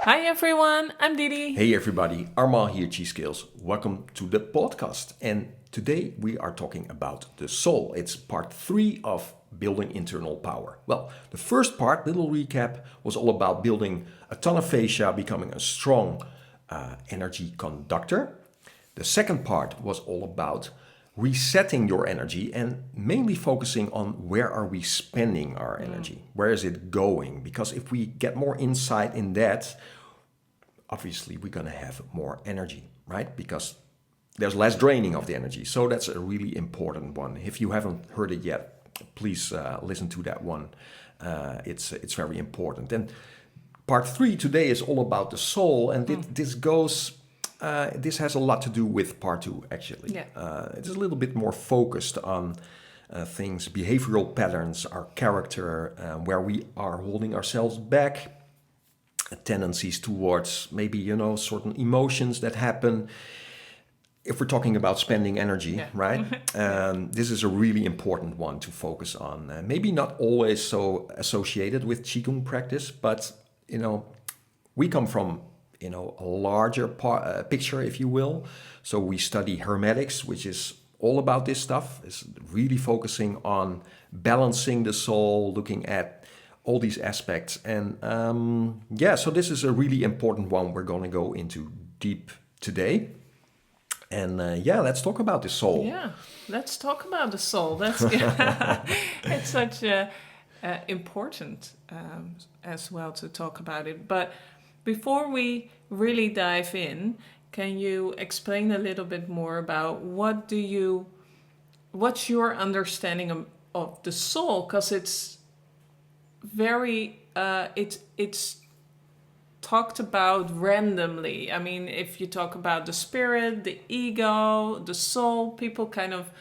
Hi everyone, I'm Didi. Hey everybody, Armand here, Chi Skills. Welcome to the podcast. And today we are talking about the soul. It's part 3 of building internal power. Well, the first part, little recap, was all about building a ton of fascia, becoming a strong energy conductor. The second part was all about resetting your energy and mainly focusing on where are we spending our energy? Where is it going? Because if we get more insight in that, obviously we're going to have more energy, right? Because there's less draining of the energy. So that's a really important one. If you haven't heard it yet, please listen to that one. It's very important. And part 3 today is all about the soul, and this has a lot to do with part 2 actually. Yeah. It's a little bit more focused on things, behavioral patterns, our character, where we are holding ourselves back, tendencies towards maybe, certain emotions that happen. If we're talking about spending energy, right? This is a really important one to focus on. Maybe not always so associated with Qigong practice, but, we come from, a larger picture, if you will. So we study hermetics, which is all about this stuff. It's really focusing on balancing the soul, looking at all these aspects. And so this is a really important one we're going to go into deep today. And let's talk about the soul. Yeah, let's talk about the soul. That's it's such important as well to talk about it. But before we really dive in, can you explain a little bit more about what's your understanding of the soul? Because it's very it's talked about randomly. I mean, if you talk about the spirit, the ego, the soul, people kind of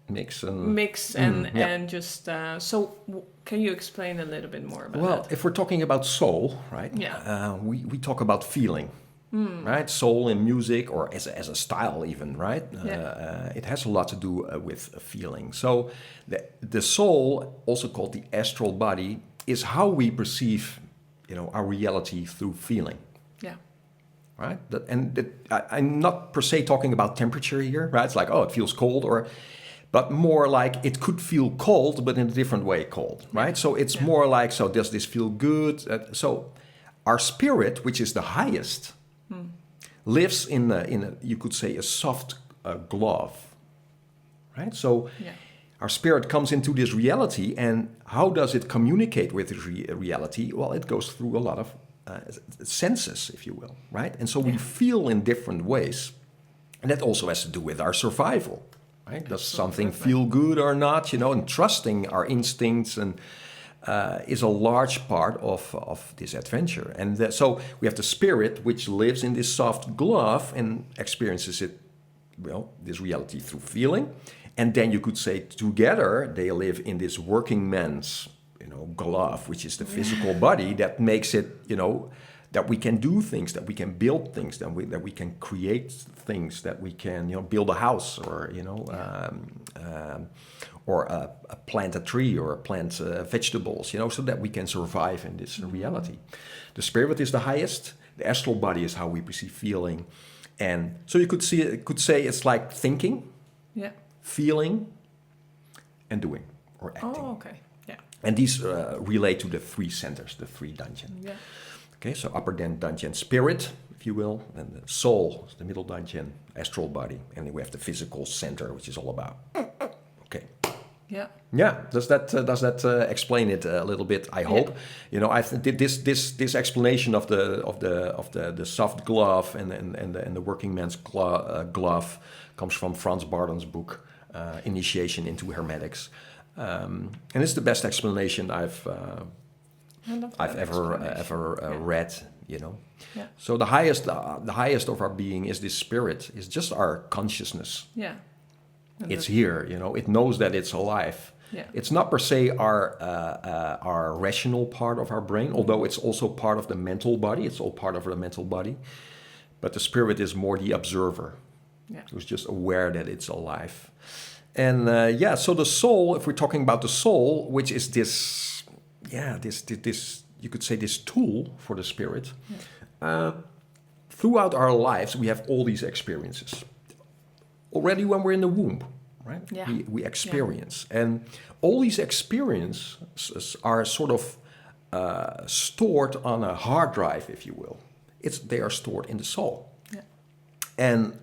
mix and just can you explain a little bit more about that? that? If we're talking about soul, right? Yeah. We talk about feeling, right? Soul in music or as a style even, right? It has a lot to do with a feeling. So the soul, also called the astral body, is how we perceive, our reality through feeling. Yeah. Right? I'm not per se talking about temperature here, right? It's like, it feels cold, but more like it could feel cold, but in a different way cold, right? Yeah. So it's more like, so does this feel good? So our spirit, which is the highest, lives in you could say, a soft glove, right? So our spirit comes into this reality, and how does it communicate with reality? Well, it goes through a lot of senses, if you will, right? And so we feel in different ways, and that also has to do with our survival, right? Does something feel good or not? And trusting our instincts and is a large part of this adventure. And so we have the spirit, which lives in this soft glove and experiences it, this reality through feeling. And then you could say together they live in this working man's, glove, which is the physical body that makes it, that we can do things, that we can build things, that we can create things, that we can, build a house or, plant a tree or plant vegetables, so that we can survive in this reality. The spirit is the highest. The astral body is how we perceive feeling. And so you could say it's like thinking, feeling, and doing or acting. Oh, okay. Yeah. And these relate to the 3 centers, the 3 dungeon. Yeah. Okay, so upper dungeon, spirit, if you will, and the soul, the middle dungeon, astral body, and then we have the physical center, which is all about. Okay. Yeah. Yeah. Does that explain it a little bit? I hope. I think this explanation of the soft glove and the working man's glove comes from Franz Barden's book, Initiation into Hermetics, and it's the best explanation I've ever read. Yeah. So the highest of our being is this spirit, is just our consciousness. Yeah. And it's here, it knows that it's alive. Yeah. It's not per se our rational part of our brain, although it's also part of the mental body. It's all part of the mental body. But the spirit is more the observer, who's just aware that it's alive. And so the soul, if we're talking about the soul, which is this you could say this tool for the spirit, throughout our lives, we have all these experiences. Already when we're in the womb, right? Yeah. We experience. And all these experiences are sort of stored on a hard drive, if you will. They are stored in the soul. Yeah. And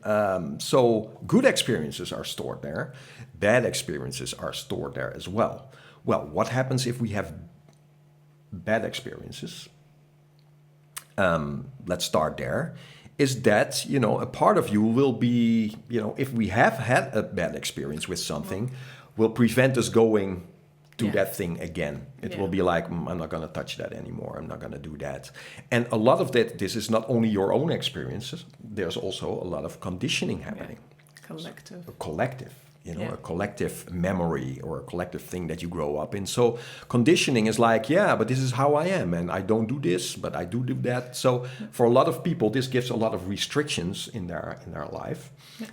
so good experiences are stored there. Bad experiences are stored there as well. Well, what happens if we have bad experiences? Let's start there. Is that, a part of you will be, if we have had a bad experience with something, will prevent us going to that thing again. It will be like, I'm not going to touch that anymore. I'm not going to do that. And a lot of this is not only your own experiences. There's also a lot of conditioning happening. Collective. A collective. A collective memory or a collective thing that you grow up in. So conditioning is like, but this is how I am, and I don't do this, but I do that. So for a lot of people, this gives a lot of restrictions in their life,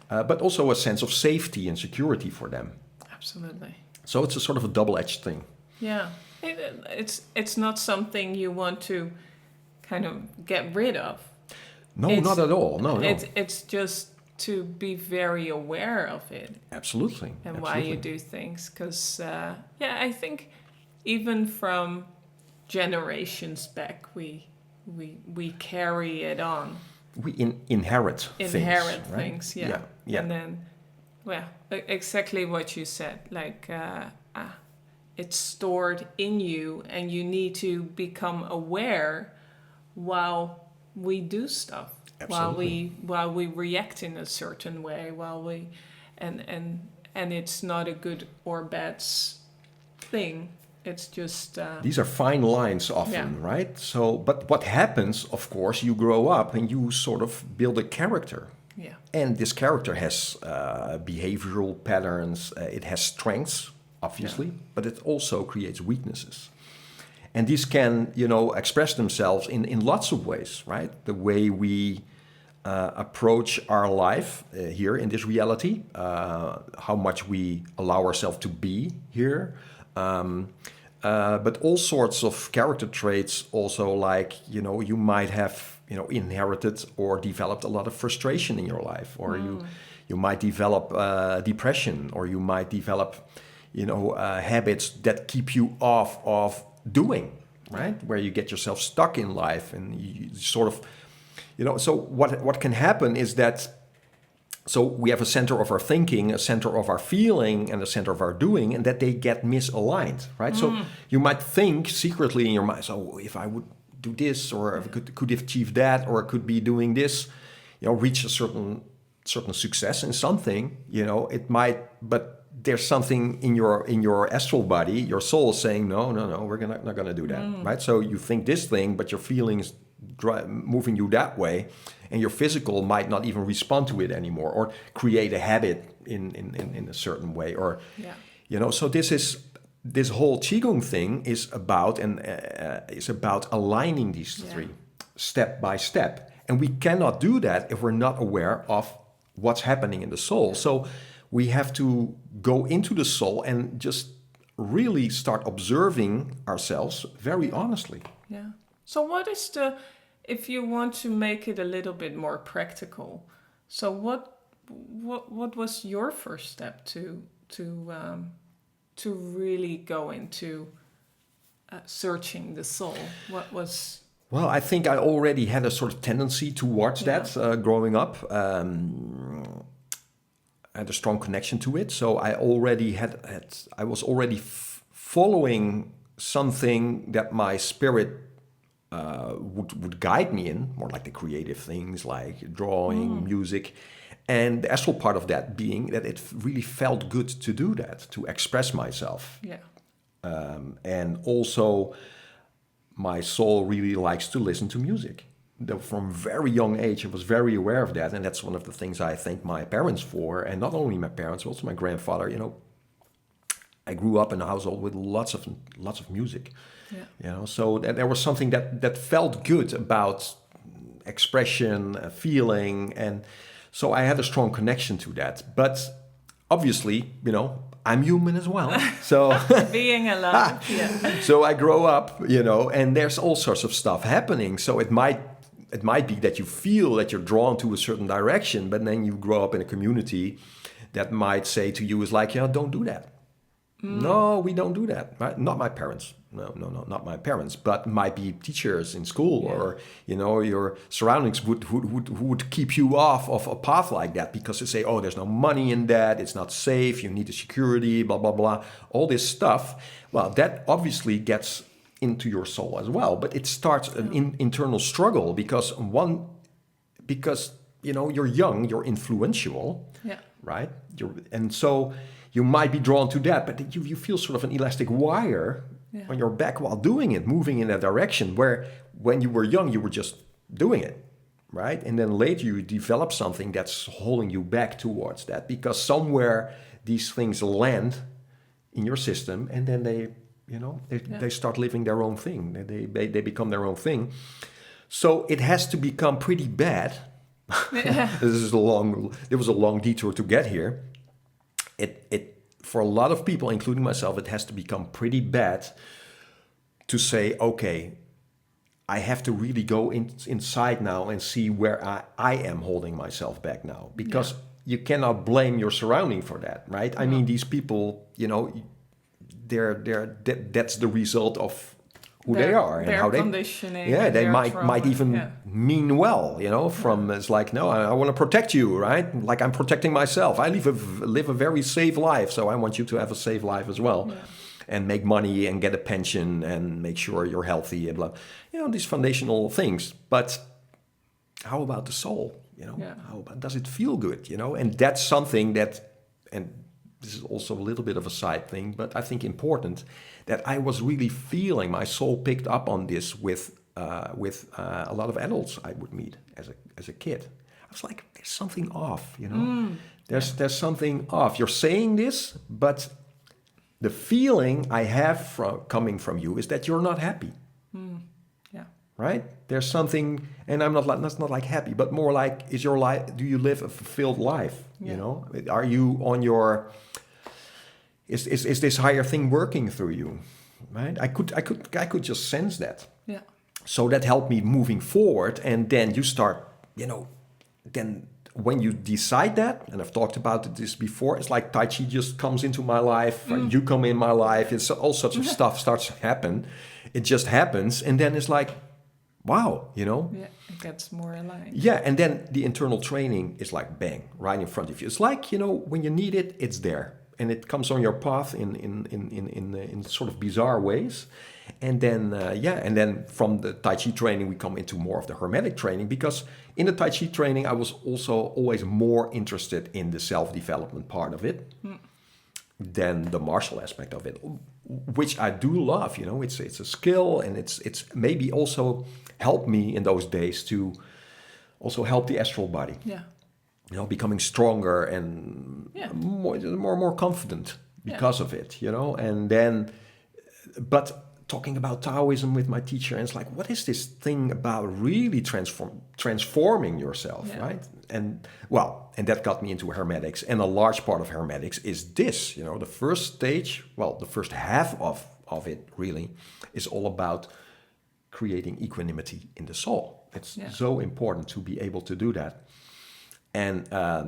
but also a sense of safety and security for them. Absolutely. So it's a sort of a double-edged thing. Yeah, it's not something you want to kind of get rid of. No, not at all. No. It's just to be very aware of it. Absolutely. And why you do things. Because, I think even from generations back, we carry it on. We inherit things. Inherit right? things, yeah. And then, exactly what you said. Like, it's stored in you, and you need to become aware while we do stuff. Absolutely. While we react in a certain way, and it's not a good or bad thing. It's just these are fine lines often, right? So, but what happens? Of course, you grow up and you sort of build a character. Yeah. And this character has behavioral patterns. It has strengths, obviously, but it also creates weaknesses. And these can, express themselves in lots of ways, right? The way we approach our life here in this reality, how much we allow ourselves to be here, but all sorts of character traits also, like, you might have, inherited or developed a lot of frustration in your life, or you might develop depression, or you might develop, habits that keep you off of doing, right? Where you get yourself stuck in life and you sort of, so what can happen is that, so we have a center of our thinking, a center of our feeling, and a center of our doing, and that they get misaligned, right? So you might think secretly in your mind, so if I would do this, or if I could achieve that, or I could be doing this, reach a certain success in something, it might, but there's something in your astral body, your soul, saying, no, we're not gonna do that, right? So you think this thing, but your feelings moving you that way, and your physical might not even respond to it anymore, or create a habit in a certain way, or so this whole qigong thing is about aligning these three step by step, and we cannot do that if we're not aware of what's happening in the soul. So we have to go into the soul and just really start observing ourselves very honestly. Yeah. So what is if you want to make it a little bit more practical, so what was your first step to really go into searching the soul? What was... Well, I think I already had a sort of tendency towards that growing up. I had a strong connection to it, so I already I was already following something that my spirit would guide me in, more like the creative things like drawing, music, and the astral part of that being that it really felt good to do that, to express myself. Yeah. And also, my soul really likes to listen to music. From very young age, I was very aware of that, and that's one of the things I thank my parents for, and not only my parents, but also my grandfather. I grew up in a household with lots of music. Yeah. So there was something that felt good about expression, feeling, and so I had a strong connection to that. But obviously, I'm human as well. So being alive. So I grow up, and there's all sorts of stuff happening. So it might it might be that you feel that you're drawn to a certain direction, but then you grow up in a community that might say to you is like, don't do that. No, we don't do that. Right? Not my parents. No, not my parents. But might be teachers in school, or your surroundings would keep you off of a path like that because they say, oh, there's no money in that. It's not safe. You need the security. Blah blah blah. All this stuff. Well, that obviously gets into your soul as well. But it starts an internal struggle because you're young, you're influential, right? And so. You might be drawn to that, but you feel sort of an elastic wire on your back while doing it, moving in that direction, where when you were young, you were just doing it, right? And then later you develop something that's holding you back towards that because somewhere these things land in your system and then they start living their own thing. They become their own thing. So it has to become pretty bad. There was a long detour to get here. It for a lot of people, including myself, it has to become pretty bad to say, okay, I have to really go inside now and see where I am holding myself back now. Because you cannot blame your surrounding for that, right? I mean, these people, that's the result of who they are and how they conditioning. Yeah, they might even mean well, from it's like, no, I want to protect you, right? Like I'm protecting myself. I live a very safe life, so I want you to have a safe life as well. And make money and get a pension and make sure you're healthy and blah. These foundational things. But how about the soul? How about, does it feel good? And that's something that, and this is also a little bit of a side thing, but I think important, that I was really feeling, my soul picked up on this with a lot of adults I would meet as a kid. I was like, there's something off, There's something off. You're saying this, but the feeling I have coming from you is that you're not happy. Right? There's something, and that's not like happy, but more like, is your life? Do you live a fulfilled life? Are you on your? Is this higher thing working through you? Right? I could just sense that. Yeah. So that helped me moving forward, and then you start, then when you decide that, and I've talked about this before, it's like Tai Chi just comes into my life, you come in my life, it's all sorts of stuff starts to happen. It just happens, and then it's like, wow, Yeah, it gets more aligned. Yeah, and then the internal training is like bang, right in front of you. It's like, when you need it, it's there. And it comes on your path in sort of bizarre ways. And then, and then from the Tai Chi training, we come into more of the Hermetic training, because in the Tai Chi training, I was also always more interested in the self-development part of it than the martial aspect of it, which I do love. It's a skill, and it's maybe also helped me in those days to also help the astral body. Yeah. Becoming stronger and more confident because of it, and then, but talking about Taoism with my teacher, and it's like, what is this thing about really transforming yourself, right? And that got me into Hermetics, and a large part of Hermetics is this, the first stage, the first half of it really is all about creating equanimity in the soul. It's so important to be able to do that. And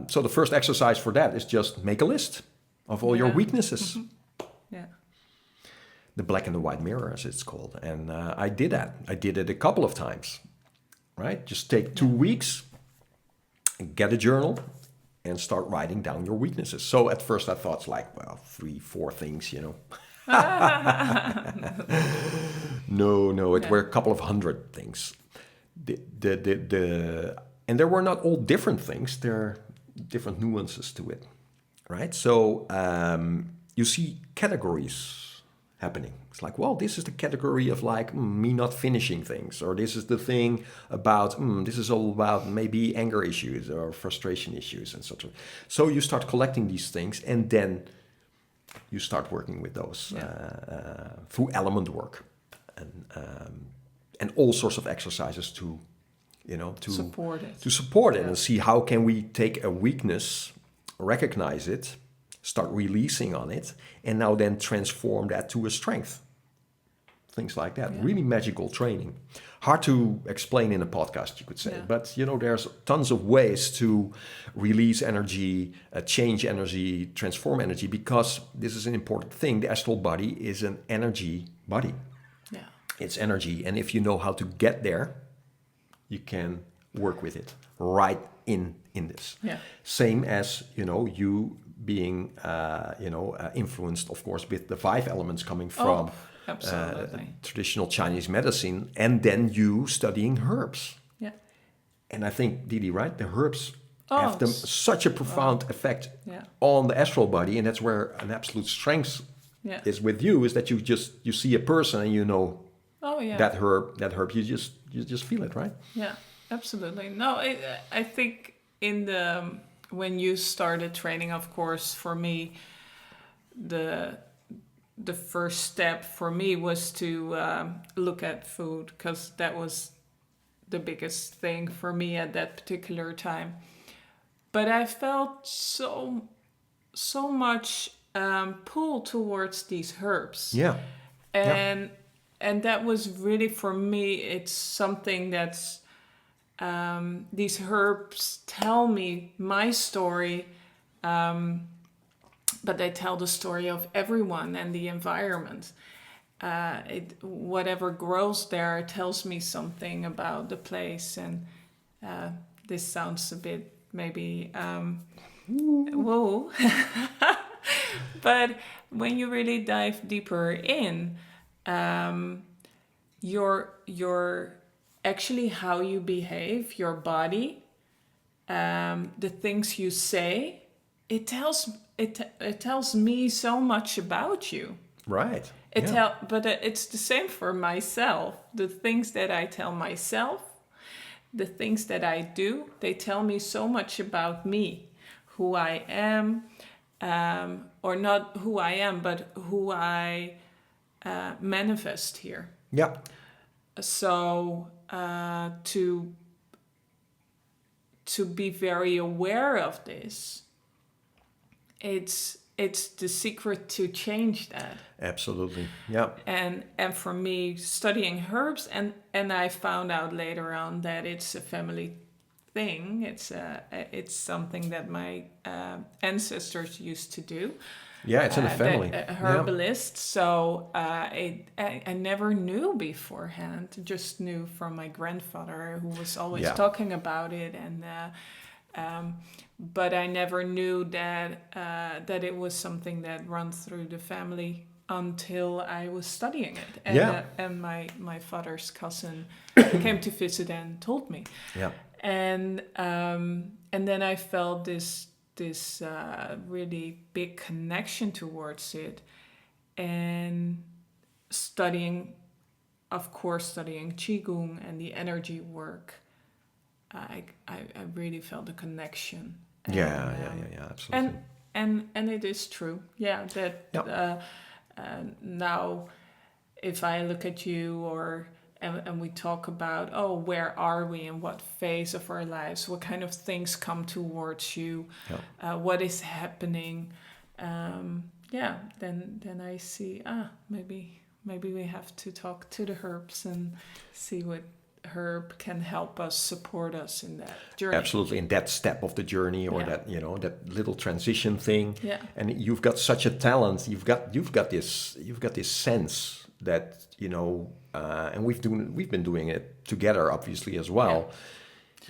so the first exercise for that is just make a list of all your weaknesses. Yeah. The black and the white mirror, as it's called. And I did that. I did it a couple of times, right? Just take 2 weeks, get a journal, and start writing down your weaknesses. So at first I thought it's like, 3-4 things, No, it were a couple of hundred things. And there were not all different things. There are different nuances to it, right? So you see categories happening. It's like, this is the category of like me not finishing things, or this is the thing about, this is all about maybe anger issues or frustration issues and such. So you start collecting these things, and then you start working with those through element work and all sorts of exercises to support it and see how can we take a weakness, recognize it, start releasing on it, and now then transform that to a strength. things like that. Yeah. Really magical training. Hard to explain in a podcast, you could say. Yeah. But, there's tons of ways to release energy, change energy, transform energy, because this is an important thing. The astral body is an energy body. Yeah. It's energy. And if you know how to get there, you can work with it right in this. Yeah. Same as, you being, influenced, of course, with the 5 elements coming from absolutely. traditional Chinese medicine, and then you studying herbs. Yeah. And I think, Didi, right? The herbs have such a profound effect Yeah. on the astral body, and that's where an absolute strength is with you, is that you see a person and you know that herb, you just feel it, right? Yeah, absolutely. No, I think when you started training, of course, for me, the first step for me was to look at food, because that was the biggest thing for me at that particular time. But I felt so much pull towards these herbs. Yeah. And that was really, for me, it's something that's these herbs tell me my story, but they tell the story of everyone and the environment. Whatever grows there tells me something about the place. And this sounds a bit maybe whoa. But when you really dive deeper in, your actually how you behave, your body, the things you say, it tells me so much about you. Right. But it's the same for myself. The things that I tell myself, the things that I do, they tell me so much about me, who I am, or not who I am, but who I manifest here. Yeah. So to be very aware of this, it's the secret to change that. Absolutely. Yeah. And for me, studying herbs, and I found out later on that it's a family thing. It's something that my ancestors used to do. Yeah, it's in the family. Herbalist. Yeah. So I never knew beforehand. Just knew from my grandfather, who was always talking about it, and but I never knew that it was something that runs through the family until I was studying it. And, and my father's cousin came to visit and told me. Yeah. And then I felt this really big connection towards it, and studying Qigong and the energy work, I really felt a connection. And, absolutely. And it is true, that now if I look at you and we talk about, where are we in what phase of our lives, what kind of things come towards you, what is happening, then I see, maybe we have to talk to the herbs and see what herb can help us, support us in that journey. Absolutely, in that step of the journey, or that that little transition thing. Yeah. And you've got such a talent. You've got this sense that and we've been doing it together, obviously, as well. Yeah.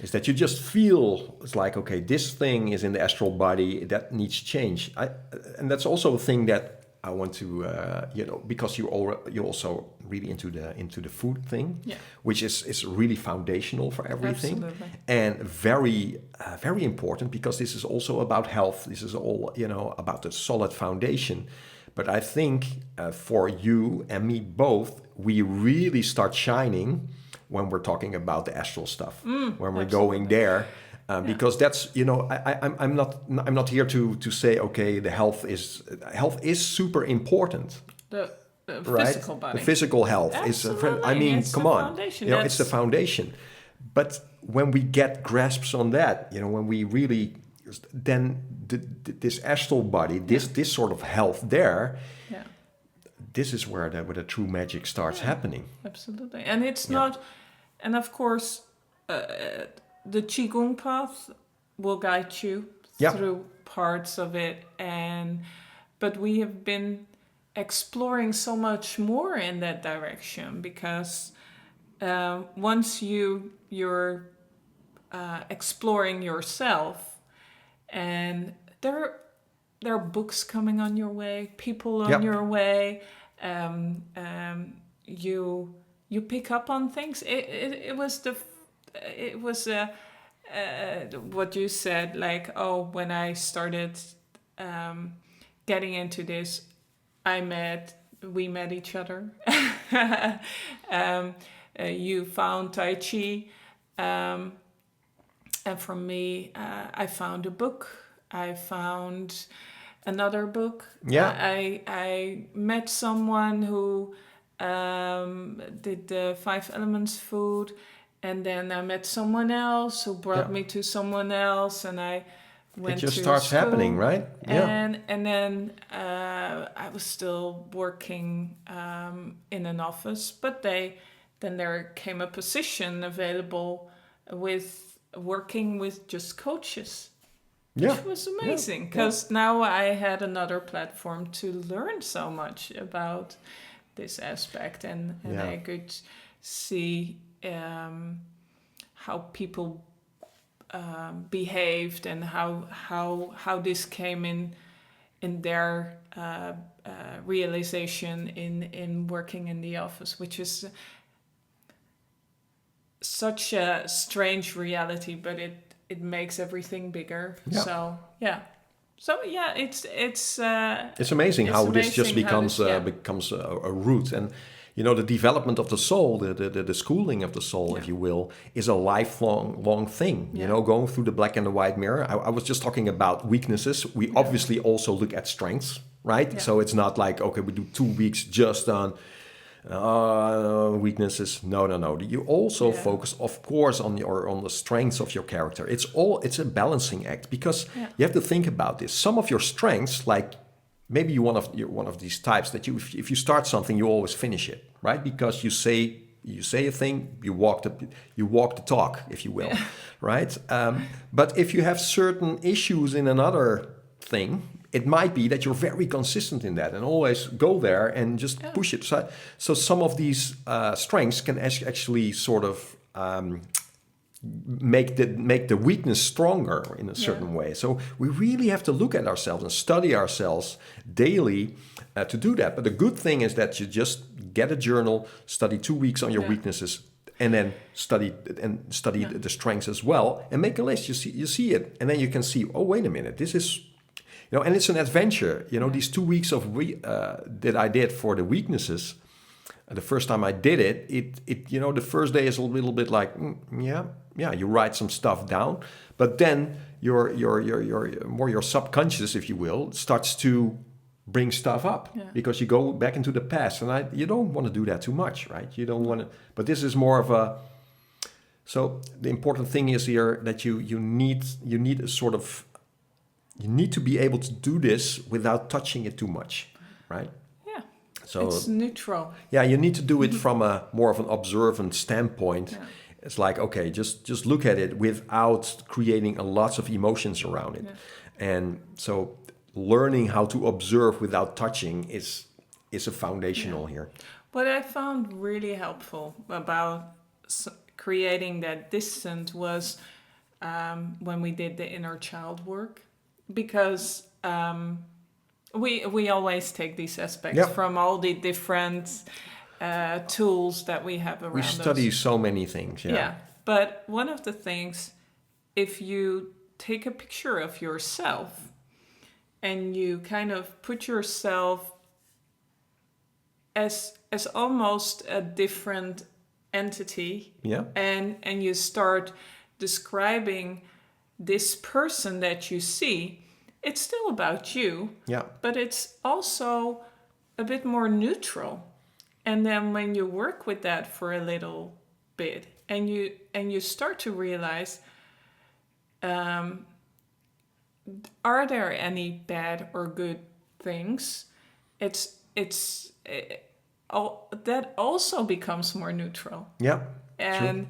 Is that you just feel it's like, okay, this thing is in the astral body that needs change. And that's also a thing that I want to, because you're also really into the food thing, which is really foundational for everything. Absolutely. And very very important, because this is also about health. This is all about the solid foundation. But I think for you and me both, we really start shining when we're talking about the astral stuff, when we're going there. Because that's I'm not here to say, okay, the health is super important. The right? physical body, the physical health Absolutely. is. I mean, it's come on, it's the foundation. But when we get grasps on that, when we really, then this astral body, this sort of health there, this is where the true magic starts happening. Absolutely. And it's Yeah. not, and of course, the Qigong path will guide you Yeah. through parts of it. But we have been exploring so much more in that direction because once you're exploring yourself, and there are books coming on your way, people on Yeah. your way. Um, um, you pick up on things. It was what you said, like, oh, when I started getting into this, we met each other. You found Tai Chi, um, and for me, I found a book. I found another book. Yeah. I met someone who did the 5 elements food, and then I met someone else who brought Yeah. me to someone else, and I It went just to starts school. happening, right? Yeah. And then I was still working in an office, but then there came a position available with working with just coaches, Yeah. which was Yeah. amazing Yeah. because now I had another platform to learn so much about this aspect, and Yeah. I could see how people behaved and how this came in their realization in working in the office, which is such a strange reality, but it makes everything bigger. Yeah. So yeah, It's amazing it's how this just amazing how becomes this, yeah. becomes a root, and you know the development of the soul, the schooling of the soul, if Yeah. you will, is a lifelong thing. You Yeah. know, going through the black and the white mirror. I was just talking about weaknesses. We obviously also look at strengths, right? Yeah. So it's not like, okay, we do 2 weeks just on weaknesses. No. You also focus, of course, on the strengths of your character. It's a balancing act, because you have to think about this. Some of your strengths, like maybe you're one of these types that if you start something, you always finish it, right? Because you say a thing, you walk the talk, if you will, right? But if you have certain issues in another thing, it might be that you're very consistent in that and always go there and just push it. So some of these strengths can actually sort of make the weakness stronger in a certain way. So we really have to look at ourselves and study ourselves daily to do that. But the good thing is that you just get a journal, study 2 weeks on your weaknesses, and then study the strengths as well, and make a list. You see it, and then you can see, oh, wait a minute, this is, you know, and it's an adventure. You know, these 2 weeks that I did for the weaknesses. The first time I did it you know, the first day is a little bit like, you write some stuff down, but then your subconscious, if you will, starts to bring stuff up because you go back into the past, and you don't want to do that too much, right? You don't want to, but this is more of a. So the important thing is here that you need a sort of, you need to be able to do this without touching it too much, right? Yeah. So It's neutral. yeah, you need to do it from a more of an observant standpoint. Yeah. It's like, okay, just look at it without creating a lots of emotions around it. And so learning how to observe without touching is a foundational here. What I found really helpful about creating that distance was when we did the inner child work, because we always take these aspects from all the different tools that we have around us. We study so many things, Yeah, but one of the things, if you take a picture of yourself and you kind of put yourself as almost a different entity, and you start describing this person that you see, it's still about you, but it's also a bit more neutral. And then when you work with that for a little bit, and you start to realize, are there any bad or good things? It's that also becomes more neutral. Yeah. And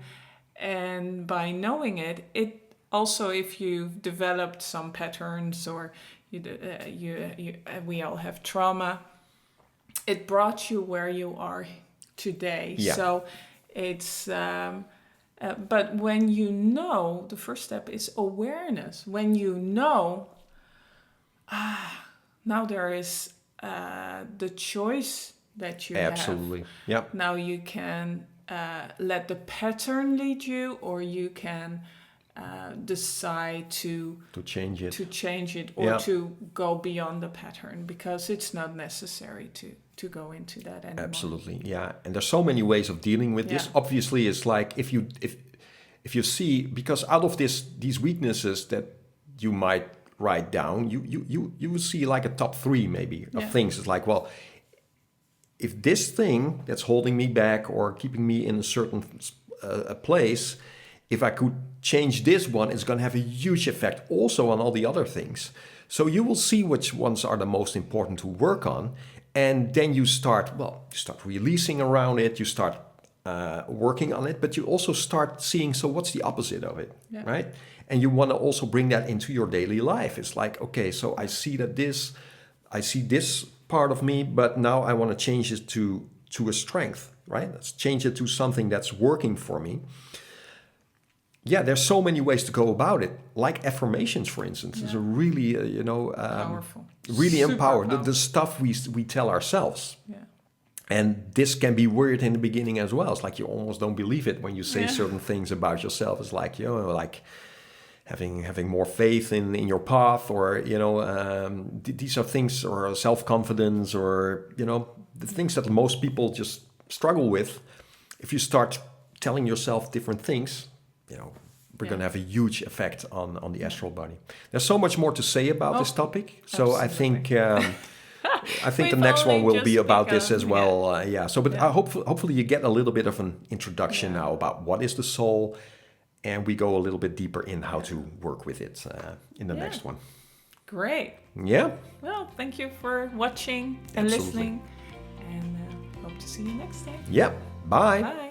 and by knowing it, it also, if you've developed some patterns, or we all have trauma, it brought you where you are today. Yeah. So it's but when you know, the first step is awareness. When you know, now there is the choice that you have. Absolutely. Yeah. Now you can let the pattern lead you, or you can decide to change it, or Yeah. to go beyond the pattern, because it's not necessary to go into that anymore. Absolutely, yeah. And there's so many ways of dealing with this. Yeah. Obviously, it's like if you see, because out of these weaknesses that you might write down, you will see like a top 3 maybe of Yeah. things. It's like, well, if this thing that's holding me back or keeping me in a certain place, if I could change this one, it's going to have a huge effect also on all the other things. So you will see which ones are the most important to work on. And then you start releasing around it, you start working on it, but you also start seeing, so what's the opposite of it, Yeah. right? And you want to also bring that into your daily life. It's like, okay, so I see this part of me, but now I want to change it to a strength, right? Let's change it to something that's working for me. Yeah, there's so many ways to go about it. Like affirmations, for instance, is a really, Powerful. really Super empowered. The powerful. stuff we tell ourselves. Yeah. And this can be weird in the beginning as well. It's like you almost don't believe it when you say Yeah. certain things about yourself. It's like, like having more faith in your path, or, these are things, or self-confidence, or, the things that most people just struggle with. If you start telling yourself different things, we're going to have a huge effect on the astral body. There's so much more to say about this topic. So I think I think the We've next one only will be just about this begun, as well. Yeah. So, but hopefully you get a little bit of an introduction Yeah. now about what is the soul, and we go a little bit deeper in how to work with it in the next one. Great. Yeah. Well, thank you for watching and Absolutely. listening, and hope to see you next time. Yeah. Bye. Bye.